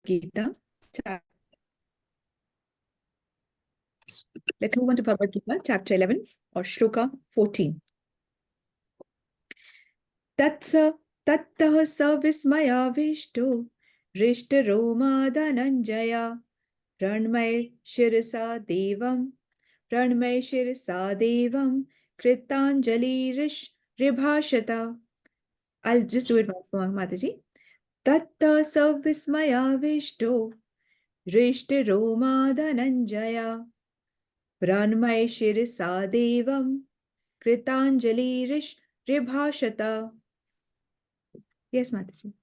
Gita. Let's move on to Bhagavad Gita, chapter 11 or shloka 14. Tatsa tattah savismaya vishto rishtaroma dhananjaya pranmay shirasa devam kritanjali ribhashata. I'll just do it once more, Mataji. Tattah savismaya vishto rishtaroma dhananjaya pranmay shirasa devam kritanjali ribhashata. Yes, Mataji.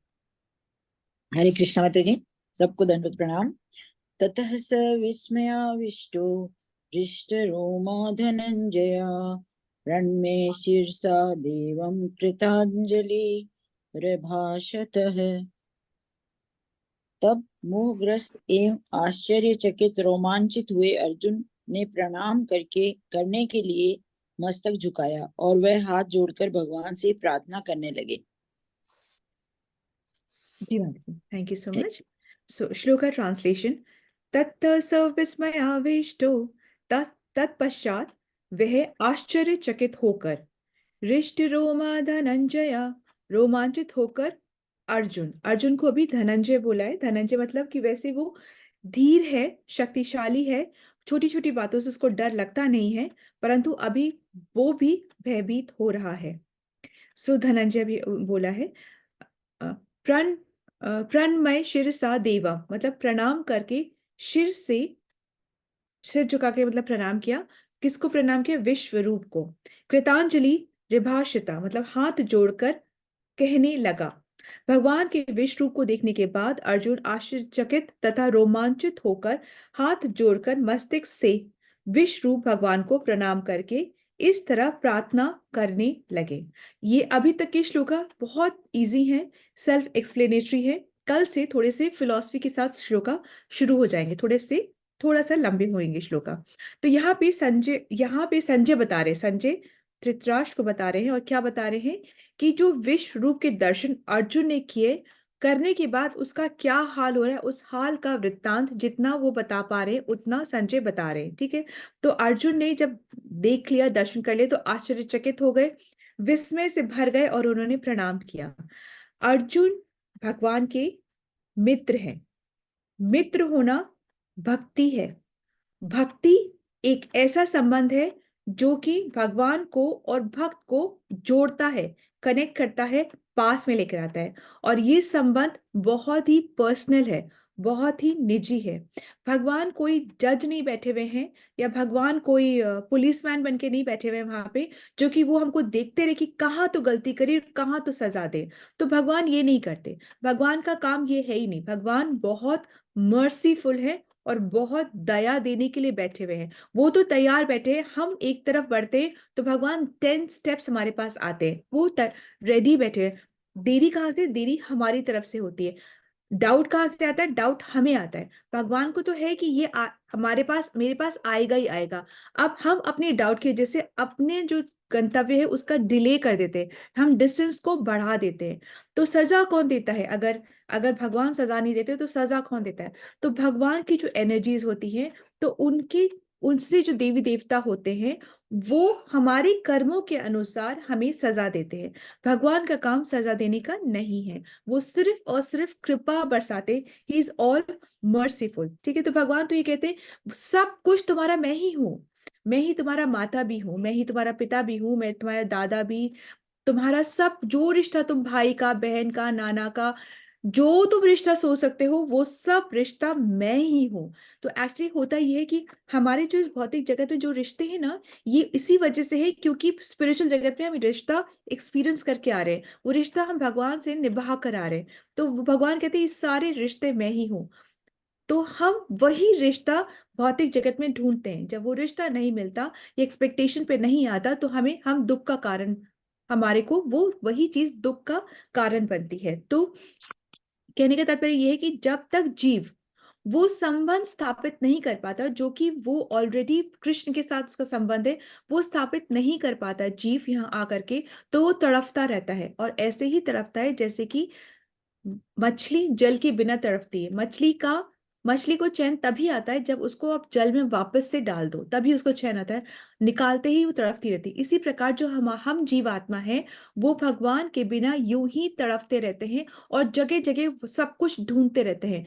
हरे कृष्ण माता जी, सबको दंडवत प्रणाम। ततः स विस्मयाविष्टो हृष्टरोमा धनंजय रणमे शीर्षा देवं कृतांजलि प्रभाषतः। तब मोहग्रस्त एवं आश्चर्यचकित रोमांचित हुए अर्जुन ने प्रणाम करने के लिए मस्तक झुकाया और वह हाथ जोड़कर भगवान से प्रार्थना करने लगे। Thank you so much. So, shloka translation. Tatta savismayavishto तत्पश्चात वह आश्चर्यचकित होकर रिष्ट रोमा धनंजया रोमांचित होकर अर्जुन को अभी धनंजय बोला है। धनंजय मतलब कि वैसे वो धीर है, शक्तिशाली है, छोटी छोटी बातों से उसको डर लगता नहीं है, परंतु अभी वो भी भयभीत हो रहा है। सो धनंजय भी बोला है प्रण प्रणमय शिरसा देवा मतलब प्रणाम करके सिर झुका के मतलब प्रणाम किया। किसको प्रणाम किया? विश्व रूप को। कृतांजलि रिभाषिता मतलब हाथ जोड़कर कहने लगा। भगवान के विश्व रूप को देखने के बाद अर्जुन आश्चर्यचकित तथा रोमांचित होकर हाथ जोड़कर मस्तक से विश्व रूप भगवान को प्रणाम करके इस तरह प्रार्थना करने लगे। ये अभी तक के श्लोका बहुत इजी है, सेल्फ एक्सप्लेनेटरी है। कल से थोड़े से फिलॉसफी के साथ श्लोका शुरू हो जाएंगे, थोड़ा सा लंबे होंगे श्लोका। तो यहाँ पे संजय बता रहे, संजय धृतराष्ट्र को बता रहे हैं और क्या बता रहे हैं कि जो विश्व रूप के दर्शन अर्जुन ने किए करने के बाद उसका क्या हाल हो रहा है, उस हाल का वृत्तांत जितना वो बता पा रहे हैं उतना संजय बता रहे हैं। ठीक है, तो अर्जुन ने जब देख लिया, दर्शन कर लिया, तो आश्चर्यचकित हो गए, विस्मय से भर गए और उन्होंने प्रणाम किया। अर्जुन भगवान के मित्र हैं। मित्र होना भक्ति है। भक्ति एक ऐसा संबंध है जो कि भगवान को और भक्त को जोड़ता है, कनेक्ट करता है, पास में लेकर आता है। और ये संबंध बहुत ही पर्सनल है, बहुत ही निजी है। भगवान कोई जज नहीं बैठे हुए हैं या भगवान कोई पुलिसमैन बन के नहीं बैठे हुए हैं वहां पे, जो कि वो हमको देखते रहे कि कहाँ तो गलती करी, कहाँ तो सजा दे। तो भगवान ये नहीं करते। भगवान का काम ये है ही नहीं। भगवान बहुत मर्सीफुल है और बहुत दया देने के लिए बैठे हुए हैं। वो तो तैयार बैठे हैं, हम एक तरफ बढ़ते हैं तो भगवान 10 स्टेप्स हमारे पास आते हैं, वो रेडी बैठे हैं। देरी कहाँ से? देरी हमारी तरफ से होती है। डाउट कहाँ से आता है? डाउट हमें आता है। भगवान को तो है कि ये हमारे पास, मेरे पास आएगा ही आएगा। अब हम अपने डाउट की वजह से अपने जो गंतव्य है उसका डिले कर देते हैं, हम डिस्टेंस को बढ़ा देते हैं। तो सजा कौन देता है? अगर अगर भगवान सजा नहीं देते तो सजा कौन देता है? तो भगवान की जो एनर्जीज होती हैं, तो उनकी, उनसे जो देवी देवता होते हैं, वो हमारे कर्मों के अनुसार हमें सजा देते हैं। भगवान का काम सजा देने का नहीं है, वो सिर्फ और सिर्फ कृपा बरसाते। He is all merciful. ठीक है, तो भगवान तो ये कहते हैं सब कुछ तुम्हारा मैं ही हूँ, मैं ही तुम्हारा माता भी हूँ, मैं ही तुम्हारा पिता भी हूँ, मैं तुम्हारा दादा भी, तुम्हारा सब जो रिश्ता तुम भाई का, बहन का, नाना का, जो तुम रिश्ता सोच सकते हो वो सब रिश्ता मैं ही हूँ। तो एक्चुअली होता ये है कि हमारे जो इस भौतिक जगत में जो रिश्ते हैं ना, ये इसी वजह से है क्योंकि स्पिरिचुअल जगत में हम रिश्ता एक्सपीरियंस करके आ रहे हैं, वो रिश्ता हम भगवान से निभा कर आ रहे हैं। तो भगवान कहते हैं ये सारे रिश्ते मैं ही हूँ। तो हम वही रिश्ता भौतिक जगत में ढूंढते हैं। जब वो रिश्ता नहीं मिलता, ये एक्सपेक्टेशन पे नहीं आता, तो हम दुख का कारण, हमारे को वो वही चीज दुख का कारण बनती है। तो कहने का तात्पर्य यह है कि जब तक जीव वो संबंध स्थापित नहीं कर पाता, जो कि वो ऑलरेडी कृष्ण के साथ उसका संबंध है, वो स्थापित नहीं कर पाता जीव यहाँ आकर के, तो वो तड़फता रहता है। और ऐसे ही तड़फता है जैसे कि मछली जल के बिना तड़पती है। मछली को चैन तभी आता है जब उसको आप जल में वापस से डाल दो, तभी उसको चैन आता है। निकालते ही वो तड़पती रहती है। इसी प्रकार जो हम जीवात्मा हैं, वो भगवान के बिना यूं ही तड़पते रहते हैं और जगह जगह सब कुछ ढूंढते रहते हैं,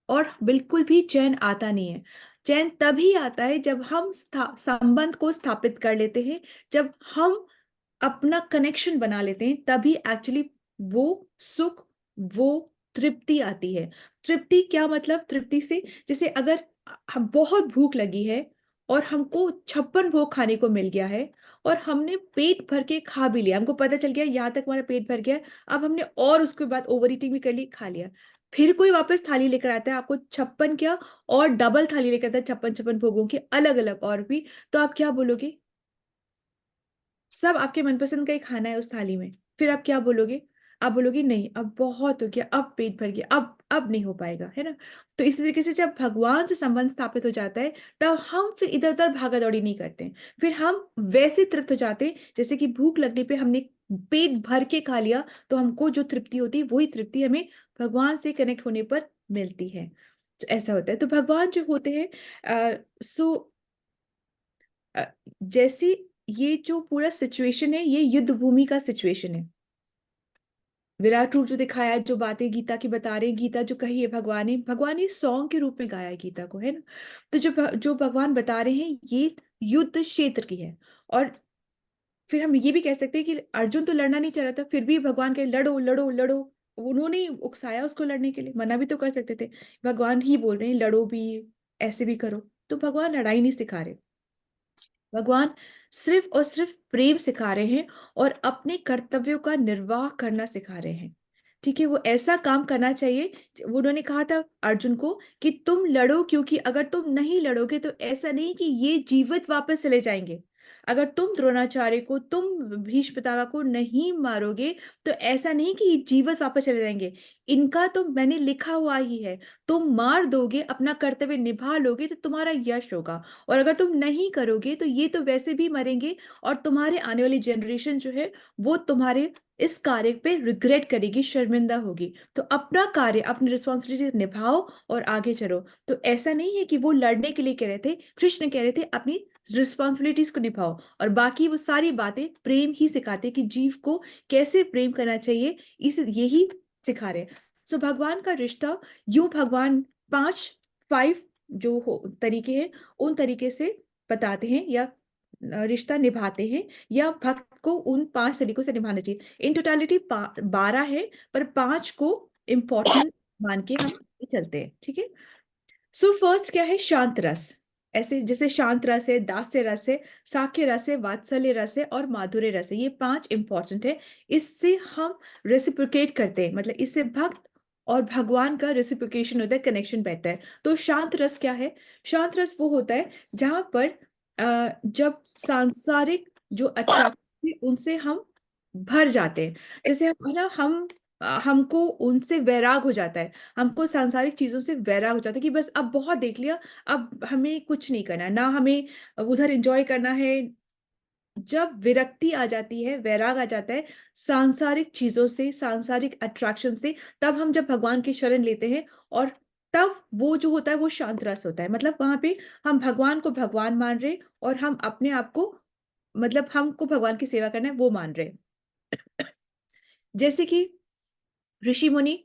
और बिल्कुल भी चैन आता नहीं है। चैन तभी आता है जब हम संबंध को स्थापित कर लेते हैं, जब हम अपना कनेक्शन बना लेते हैं, तभी एक्चुअली वो सुख, वो तृप्ति आती है। तृप्ति क्या मतलब? तृप्ति से, जैसे अगर हम बहुत भूख लगी है और हमको 56 भोग खाने को मिल गया है, और हमने पेट भर के खा भी लिया, हमको पता चल गया यहाँ तक हमारा पेट भर गया है, अब हमने और उसके बाद ओवर ईटिंग भी कर ली, खा लिया, फिर कोई वापस थाली लेकर आता है आपको 56 क्या, और डबल थाली लेकर आता है 56 56 भोगों की अलग अलग और भी, तो आप क्या बोलोगे? सब आपके मनपसंद का ही खाना है उस थाली में, फिर आप क्या बोलोगे? आप बोलोगे नहीं, अब बहुत हो गया, अब पेट भर गया, अब नहीं हो पाएगा, है ना? तो इस तरीके से जब भगवान से संबंध स्थापित हो जाता है, तब हम फिर इधर उधर भागा दौड़ी नहीं करते हैं। फिर हम वैसे तृप्त हो जाते हैं जैसे कि भूख लगने पे हमने पेट भर के खा लिया, तो हमको जो तृप्ति होती है वही तृप्ति हमें भगवान से कनेक्ट होने पर मिलती है। तो ऐसा होता है। तो भगवान जो होते हैं, सो जैसे ये जो पूरा सिचुएशन है, ये युद्ध भूमि का सिचुएशन है। विराट रूप जो दिखाया है, जो बातें गीता की बता रहे हैं, गीता जो कही है भगवान ने सॉन्ग के रूप में गाया है गीता को, है ना? तो जो भगवान बता रहे हैं, ये युद्ध क्षेत्र की है। और फिर हम ये भी कह सकते हैं कि अर्जुन तो लड़ना नहीं चाह रहा था, फिर भी भगवान के लड़ो लड़ो लड़ो, उन्होंने ही उकसाया उसको लड़ने के लिए, मना भी तो कर सकते थे। भगवान ही बोल रहे हैं लड़ो भी, ऐसे भी करो। तो भगवान लड़ाई नहीं सिखा रहे, भगवान सिर्फ और सिर्फ प्रेम सिखा रहे हैं और अपने कर्तव्यों का निर्वाह करना सिखा रहे हैं। ठीक है, वो ऐसा काम करना चाहिए। वो उन्होंने कहा था अर्जुन को कि तुम लड़ो, क्योंकि अगर तुम नहीं लड़ोगे तो ऐसा नहीं कि ये जीवित वापस चले जाएंगे। अगर तुम द्रोणाचार्य को, तुम भीष्म पितामह को नहीं मारोगे, तो ऐसा नहीं कि ये जीवित वापस चले जाएंगे। इनका तो मैंने लिखा हुआ ही है, तुम मार दोगे, अपना कर्तव्य निभा लोगे तो तुम्हारा यश होगा। और अगर तुम नहीं करोगे तो ये तो वैसे भी मरेंगे, और तुम्हारे आने वाली जनरेशन जो है वो तुम्हारे इस कार्य पे रिग्रेट करेगी, शर्मिंदा होगी। तो अपना कार्य, अपनी रिस्पॉन्सिबिलिटीज निभाओ और आगे चलो। तो ऐसा नहीं है कि वो लड़ने के लिए कह रहे थे, कृष्ण कह रहे थे अपनी रिस्पॉन्सिबिलिटीज को निभाओ, और बाकी वो सारी बातें प्रेम ही सिखाते कि जीव को कैसे प्रेम करना चाहिए, इस यही सिखा रहे। सो भगवान का रिश्ता, यूं भगवान 5 जो तरीके हैं, उन तरीके से बताते हैं, या रिश्ता निभाते हैं, या भक्त को उन 5 तरीकों से निभाना चाहिए। इन टोटालिटी 12 है, पर 5 को इम्पोर्टेंट मान के हम चलते हैं। ठीक है। सो फर्स्ट क्या है? शांत रस। ऐसे जैसे शांत रस है, दास्य रस है, साख्य रस है, वात्सल्य रस है, और माधुर्य रस है। ये 5 इंपॉर्टेंट है। इससे हम रेसिप्रोकेट करते हैं, मतलब इससे भक्त और भगवान का रेसिप्रोकेशन होता है, कनेक्शन बैठता है। तो शांत रस क्या है? शांत रस वो होता है जहां पर जब सांसारिक जो अट्रैक्शन उनसे हम भर जाते हैं, जैसे हम, है ना, हमको उनसे वैराग हो जाता है, हमको सांसारिक चीजों से वैराग हो जाता है कि बस अब बहुत देख लिया, अब हमें कुछ नहीं करना है, ना हमें उधर एंजॉय करना है। जब विरक्ति आ जाती है, वैराग आ जाता है सांसारिक चीजों से, सांसारिक अट्रैक्शन से, तब हम जब भगवान की शरण लेते हैं, और तब वो जो होता है वो शांत रस होता है। मतलब वहां पे हम भगवान को भगवान मान रहे, और हम अपने आप को, मतलब हमको भगवान की सेवा करना है वो मान रहे। जैसे कि ऋषि मुनि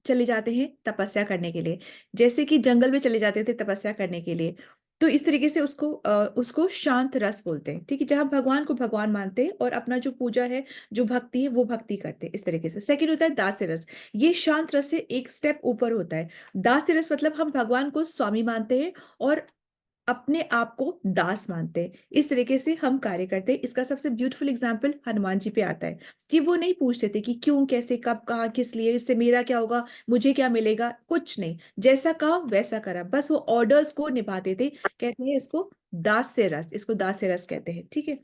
चले जाते हैं तपस्या करने के लिए, जैसे कि जंगल में चले जाते थे तपस्या करने के लिए। तो इस तरीके से उसको शांत रस बोलते हैं। ठीक है, जहां भगवान को भगवान मानते हैं और अपना जो पूजा है, जो भक्ति है, वो भक्ति करते हैं। इस तरीके से सेकंड होता है दास्य रस। ये शांत रस से एक स्टेप ऊपर होता है। दास्य रस मतलब हम भगवान को स्वामी मानते हैं और अपने आप को दास मानते हैं। इस तरीके से हम कार्य करते हैं। इसका सबसे ब्यूटीफुल एग्जाम्पल हनुमान जी पे आता है कि वो नहीं पूछते थे कि क्यों, कैसे, कब, कहाँ, किस लिए, इससे मेरा क्या होगा, मुझे क्या मिलेगा, कुछ नहीं, जैसा कहा वैसा करा, बस वो ऑर्डर्स को निभाते थे। कहते हैं इसको दास्य रस, इसको दास्य रस कहते हैं। ठीक है।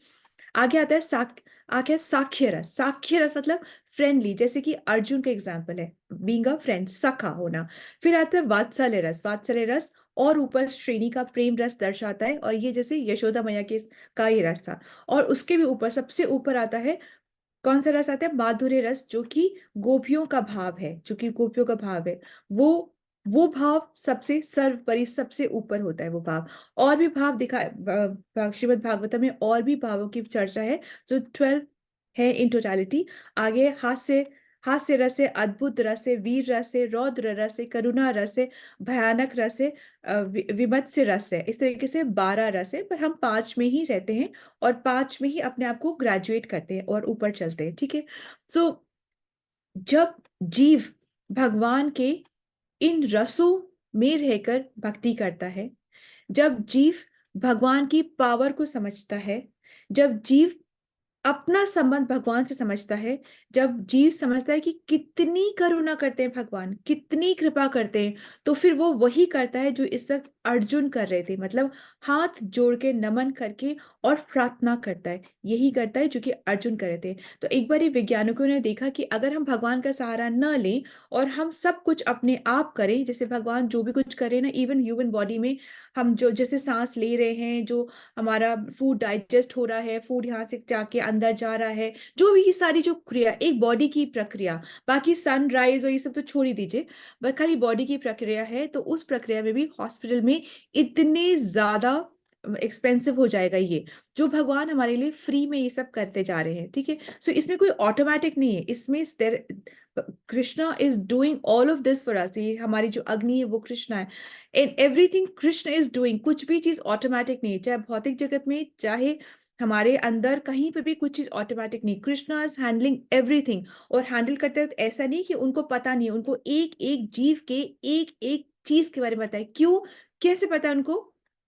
आगे आता है आगे है साख्य रस। साख्य रस मतलब फ्रेंडली, जैसे कि अर्जुन का एग्जाम्पल है, बीइंग अ फ्रेंड, सखा होना। फिर आता है वात्सल्य रस। वात्सल्य रस और ऊपर श्रेणी का प्रेम रस दर्शाता है, और ये जैसे यशोदा मैया के का ये रस था। और उसके भी ऊपर, सबसे ऊपर आता है कौन सा रस आता है? माधुर्य रस, जो कि गोपियों का भाव है, जो कि गोपियों का भाव है। वो वो भाव सबसे सर्वोपरि, सबसे ऊपर होता है वो भाव। और भी भाव श्रीमद् भागवतम में और भी भावों की चर्चा है, जो 12 है इन टोटालिटी। आगे हास्य, हास्य रस है, अद्भुत रस है, वीर रस है, रौद्र रस है, करुणा रस है, भयानक रस है, विमत्स्य रस है। इस तरीके से 12 रस है, पर हम 5 में ही रहते हैं और 5 में ही अपने आप को ग्रेजुएट करते हैं और ऊपर चलते हैं, ठीक है। सो जब जीव भगवान के इन रसों में रहकर भक्ति करता है, जब जीव भगवान की पावर को समझता है, जब जीव अपना संबंध भगवान से समझता है, जब जीव समझता है कि कितनी करुणा करते हैं भगवान, कितनी कृपा करते हैं, तो फिर वो वही करता है जो इस वक्त अर्जुन कर रहे थे। मतलब हाथ जोड़ के नमन करके और प्रार्थना करता है, यही करता है जो कि अर्जुन कर रहे थे। तो एक बार वैज्ञानिकों ने देखा कि अगर हम भगवान का सहारा न लें और हम सब कुछ अपने आप करें, जैसे भगवान जो भी कुछ करे ना, इवन ह्यूमन बॉडी में हम जो जैसे सांस ले रहे हैं, जो हमारा फूड डाइजेस्ट हो रहा है, फूड यहाँ से जाके अंदर जा रहा है, जो भी ये सारी जो क्रिया, एक बॉडी की प्रक्रिया, बाकी सनराइज और ये सब तो छोड़ ही दीजिए, बस खाली बॉडी की प्रक्रिया है, तो उस प्रक्रिया में भी हॉस्पिटल में इतने ज्यादा एक्सपेंसिव हो जाएगा ये, जो भगवान हमारे लिए फ्री में ये सब करते जा रहे हैं, ठीक है। सो इसमें कोई ऑटोमेटिक नहीं है, इसमें Krishna is doing all of this for us. ये हमारी जो अग्नि है वो कृष्णा है, in everything Krishna is doing. कुछ भी चीज ऑटोमेटिक नहीं है, चाहे भौतिक जगत में, चाहे हमारे अंदर, कहीं पे भी कुछ चीज ऑटोमेटिक नहीं। कृष्णा इज हैंडलिंग एवरीथिंग, और हैंडल करते वक्त ऐसा नहीं कि उनको पता नहीं है, उनको एक एक जीव के एक एक चीज के बारे में पता है। क्यों? कैसे पता है उनको?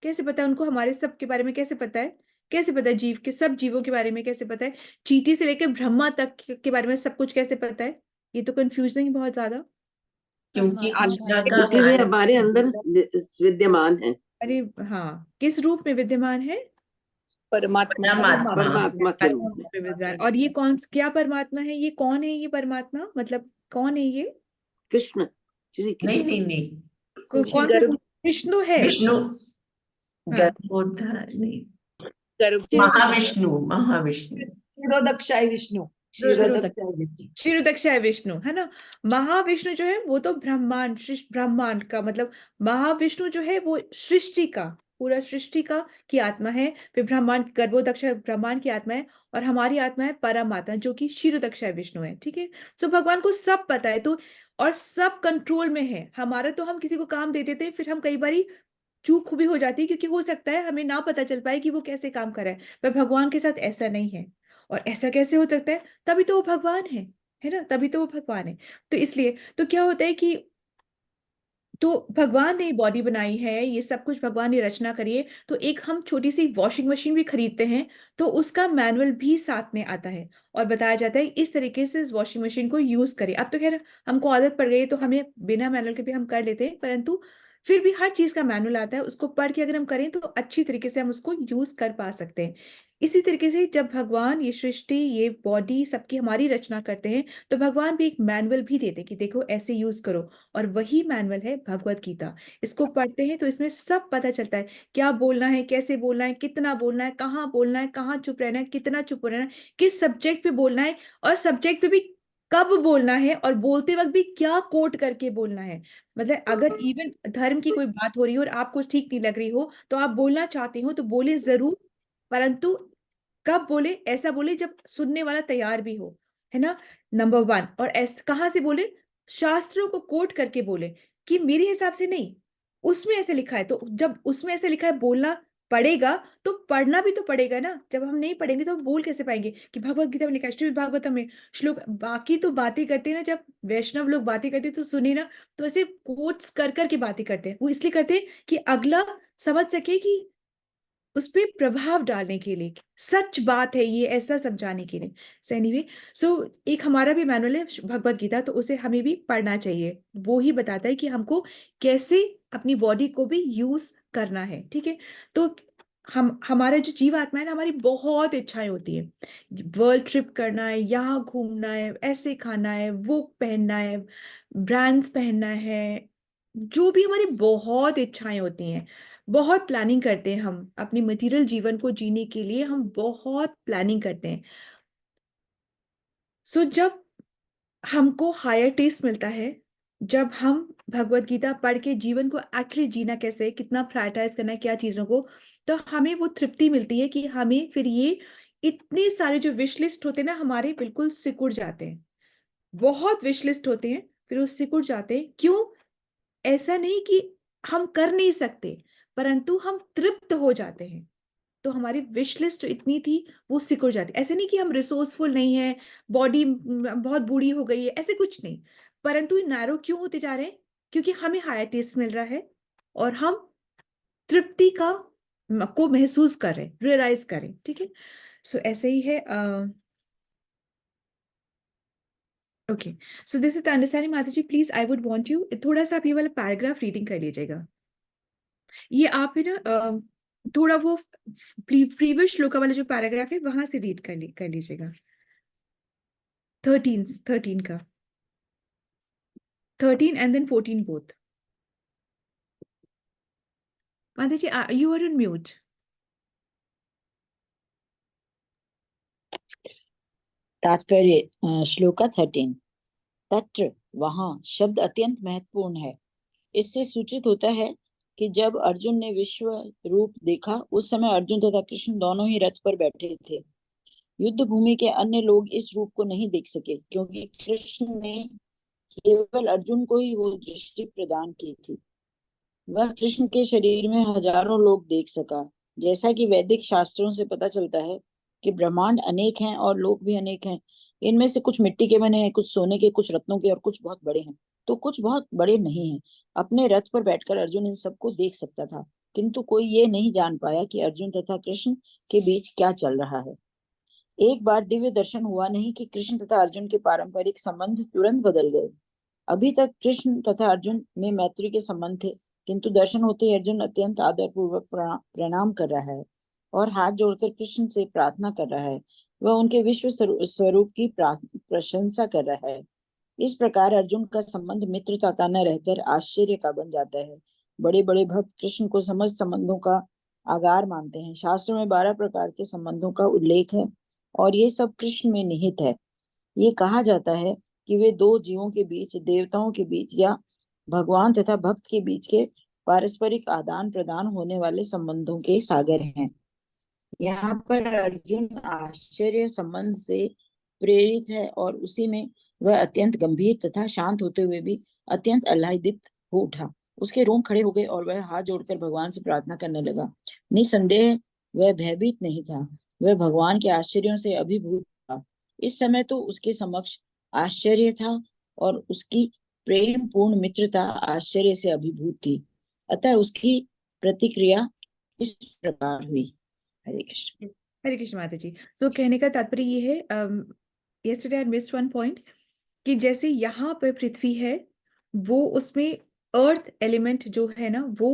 कैसे पता है उनको हमारे सब के बारे में? कैसे पता है? कैसे पता है जीव के, सब जीवों के बारे में कैसे पता है? चींटी से लेकर ब्रह्मा तक के बारे में सब कुछ कैसे पता है? ये तो कंफ्यूजिंग है बहुत ज्यादा। क्योंकि परमात्मा आत्मा भाव का से क्योंकि वे ज्ञान हमारे अंदर विद्यमान है। अरे हाँ, किस रूप में विद्यमान है? परमात्मा परमात्मा के परमात्मा रूप में। रूप में विद्यमान। और ये कौन, क्या परमात्मा है? ये कौन है? ये परमात्मा मतलब कौन है ये? कृष्ण, श्री नहीं कृष्ण। नहीं नहीं, कौन सा? गर्भ विष्णु है? विष्णु, हाँ, गर्भोधारिणी, गर्भ महाविष्णु, महाविष्णु, क्षीरोदक्षाय विष्णु, क्षीरोदक क्षीरोदक्षाय विष्णु। क्षीरोदक्षाय विष्णु है ना। महाविष्णु जो है वो तो ब्रह्मांड, ब्रह्मांड का मतलब, महाविष्णु जो है वो सृष्टि का, पूरा सृष्टि का की आत्मा है। फिर ब्रह्मांड, गर्भोदक्ष ब्रह्मांड की आत्मा है, और हमारी आत्मा है परमात्मा, जो कि क्षीरोदक्षाय विष्णु है, ठीक है। सो भगवान को सब पता है, तो और सब कंट्रोल में है हमारा। तो हम किसी को काम दे देते हैं, फिर हम कई बारी चूक भी हो जाती है, क्योंकि हो सकता है हमें ना पता चल पाए कि वो कैसे काम कर रहा है। पर भगवान के साथ ऐसा नहीं है। और ऐसा कैसे हो सकता है? तभी तो वो भगवान है ना, तभी तो वो भगवान है। तो इसलिए तो क्या होता है कि, तो भगवान ने बॉडी बनाई है, ये सब कुछ भगवान ने रचना करी है, तो एक हम छोटी सी वॉशिंग मशीन भी खरीदते हैं, तो उसका मैनुअल भी साथ में आता है, और बताया जाता है इस तरीके से इस वॉशिंग मशीन को यूज करें। अब तो खैर हमको आदत पड़ गई है, तो हमें बिना मैनुअल के भी हम कर लेते हैं, परंतु फिर भी हर चीज का मैनुअल आता है, उसको पढ़ के अगर हम करें तो अच्छी तरीके से हम उसको यूज कर पा सकते हैं। इसी तरीके से जब भगवान ये सृष्टि, ये बॉडी सबकी हमारी रचना करते हैं, तो भगवान भी एक मैनुअल भी देते हैं कि देखो ऐसे यूज करो। और वही मैनुअल है भगवत गीता। इसको पढ़ते हैं तो इसमें सब पता चलता है, क्या बोलना है, कैसे बोलना है, कितना बोलना है, कहाँ बोलना है, कहाँ चुप रहना है, कितना चुप रहना है, किस सब्जेक्ट पे बोलना है, और सब्जेक्ट पे भी कब बोलना है, और बोलते वक्त भी क्या कोट करके बोलना है। मतलब अगर इवन धर्म की कोई बात हो रही हो और आपको ठीक नहीं लग रही हो, तो आप बोलना चाहते हो तो बोले जरूर, परंतु कब बोले? ऐसा बोले जब सुनने वाला तैयार भी हो, है ना, नंबर वन। और ऐसा कहाँ से बोले? शास्त्रों को कोट करके बोले, कि मेरे हिसाब से नहीं, उसमें ऐसे लिखा है। तो जब उसमें ऐसे लिखा है बोलना पड़ेगा, तो पढ़ना भी तो पड़ेगा ना। जब हम नहीं पढ़ेंगे तो हम बोल कैसे पाएंगे कि भगवत गीता में लिखा है, श्रीमद् भागवतम में श्लोक। बाकी तो बातें करते हैं ना, जब वैष्णव लोग बातें करते हैं तो सुने ना, तो ऐसे कोट्स कर करके बातें करते हैं। वो इसलिए करते हैं कि अगला समझ सके, कि उस पर प्रभाव डालने के लिए, सच बात है ये, ऐसा समझाने के लिए। सो एनीवे, सो एक हमारा भी मैनुअल है भगवत गीता, तो उसे हमें भी पढ़ना चाहिए। वो ही बताता है कि हमको कैसे अपनी बॉडी को भी यूज करना है, ठीक है। तो हम, हमारा जो जीवात्मा है ना, हमारी बहुत इच्छाएं होती है। वर्ल्ड ट्रिप करना है, यहाँ घूमना है, ऐसे खाना है, वो पहनना है, ब्रांड्स पहनना है, जो भी हमारी बहुत इच्छाएं होती हैं। बहुत प्लानिंग करते हैं हम अपनी मटेरियल जीवन को जीने के लिए, हम बहुत प्लानिंग करते हैं। सो जब हमको हायर टेस्ट मिलता है, जब हम भगवत गीता पढ़ के जीवन को एक्चुअली जीना कैसे, कितना प्रायोरिटाइज करना है क्या चीजों को, तो हमें वो तृप्ति मिलती है कि हमें फिर ये इतने सारे जो विश लिस्ट होते हैं ना हमारे, बिल्कुल सिकुड़ जाते हैं। बहुत विश लिस्ट होते हैं, फिर वो सिकुड़ जाते हैं। क्यों? ऐसा नहीं कि हम कर नहीं सकते, परंतु हम तृप्त हो जाते हैं। तो हमारी विश लिस्ट जो इतनी थी वो सिकुड़ जाती। ऐसे नहीं कि हम रिसोर्सफुल नहीं है, बॉडी बहुत बूढ़ी हो गई है, ऐसे कुछ नहीं, परंतु नैरो क्यों होते जा रहे हैं? क्योंकि हमें हायर टेस्ट मिल रहा है और हम तृप्ति को महसूस कर रहे हैं, रियलाइज करें। ठीक है, सो ऐसे ही है। Okay, so this is the understanding. माता जी please, I would want you थोड़ा सा आप ये वाला पैराग्राफ रीडिंग कर लीजिएगा। ये आप है ना थोड़ा वो प्रीवियस श्लोका वाला जो पैराग्राफ है वहां से रीड कर लीजिएगा। 13 का, 13 and then 14 both. माता जी you are on mute. तात्पर्य श्लोका 13। तत्र वहां शब्द अत्यंत महत्वपूर्ण है। इससे सूचित होता है कि जब अर्जुन ने विश्व रूप देखा उस समय अर्जुन तथा कृष्ण दोनों ही रथ पर बैठे थे। युद्ध भूमि के अन्य लोग इस रूप को नहीं देख सके क्योंकि कृष्ण ने केवल अर्जुन को ही वो दृष्टि प्रदान की थी। वह कृष्ण के शरीर में हजारों लोग देख सका। जैसा कि वैदिक शास्त्रों से पता चलता है कि ब्रह्मांड अनेक हैं और लोग भी अनेक हैं। इनमें से कुछ मिट्टी के बने हैं, कुछ सोने के, कुछ रत्नों के और कुछ बहुत बड़े हैं, तो कुछ बहुत बड़े नहीं हैं। अपने रथ पर बैठकर अर्जुन इन सबको देख सकता था, किंतु कोई ये नहीं जान पाया कि अर्जुन तथा कृष्ण के बीच क्या चल रहा है। एक बार दिव्य दर्शन हुआ नहीं कि कृष्ण तथा अर्जुन के पारंपरिक संबंध तुरंत बदल गए। अभी तक कृष्ण तथा अर्जुन में मैत्री के संबंध थे, किंतु दर्शन होते ही अर्जुन अत्यंत आदर पूर्वक प्रणाम कर रहा है और हाथ जोड़कर कृष्ण से प्रार्थना कर रहा है। वह उनके विश्व स्वरूप की प्रशंसा कर रहा है। इस प्रकार अर्जुन का संबंध मित्रता का न रहकर आश्चर्य का बन जाता है। बड़े बड़े भक्त कृष्ण को समस्त संबंधों का आधार मानते हैं। शास्त्रों में 12 प्रकार के संबंधों का उल्लेख है और ये सब कृष्ण में निहित है। ये कहा जाता है कि वे दो जीवों के बीच, देवताओं के बीच या भगवान तथा भक्त के बीच के पारस्परिक आदान प्रदान होने वाले संबंधों के सागर हैं। यहाँ पर अर्जुन आश्चर्य संबंध से प्रेरित है और उसी में वह अत्यंत गंभीर तथा शांत होते हुए भी अत्यंत आह्लादित हो उठा। उसके रोम खड़े हो गए और वह हाथ जोड़कर भगवान से प्रार्थना करने लगा। निसंदेह वह भयभीत नहीं था, वह भगवान के आश्चर्यों से अभिभूत था। इस समय तो उसके समक्ष आश्चर्य था और उसकी प्रेम पूर्ण मित्रता आश्चर्य से अभिभूत थी। अतः उसकी प्रतिक्रिया इस प्रकार हुई। हरे कृष्ण। हरे कृष्ण माता जी। सो कहने का तात्पर्य ये है, yesterday I missed one point, कि जैसे यहाँ पे पृथ्वी है वो उसमें अर्थ एलिमेंट जो है ना वो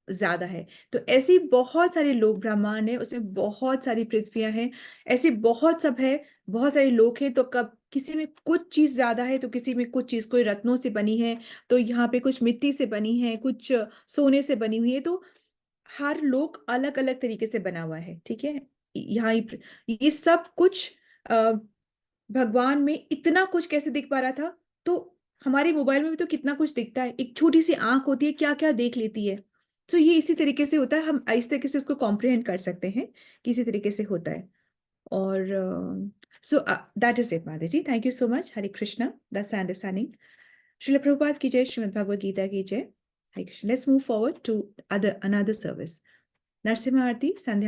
ज्यादा है, तो ऐसी बहुत सारे लोग, ब्रह्मांड है उसमें बहुत सारी पृथ्वियां हैं, ऐसे बहुत सब है, बहुत सारे लोग हैं। तो कब किसी में कुछ चीज ज्यादा है तो किसी में कुछ चीज, कोई रत्नों से बनी है तो यहाँ पे कुछ मिट्टी से बनी है, कुछ सोने से बनी हुई है। तो हर लोग अलग अलग तरीके से बना हुआ है। ठीक है, यहाँ ये सब कुछ भगवान में इतना कुछ कैसे दिख पा रहा था? तो हमारे मोबाइल में भी तो कितना कुछ दिखता है, एक छोटी सी आंख होती है, क्या क्या देख लेती है। तो ये इसी तरीके से होता है, हम इस तरीके से उसको कॉम्प्रिहेंड कर सकते हैं कि इसी तरीके से होता है। और सो दैट इज इट माता जी, thank you so much. Hare Krishna, that's understanding. Srila Prabhupada की जय, श्रीमद् भगवद गीता की जय। Hare Krishna. Let's move forward to another service. Narasimha Aarti, Sandhya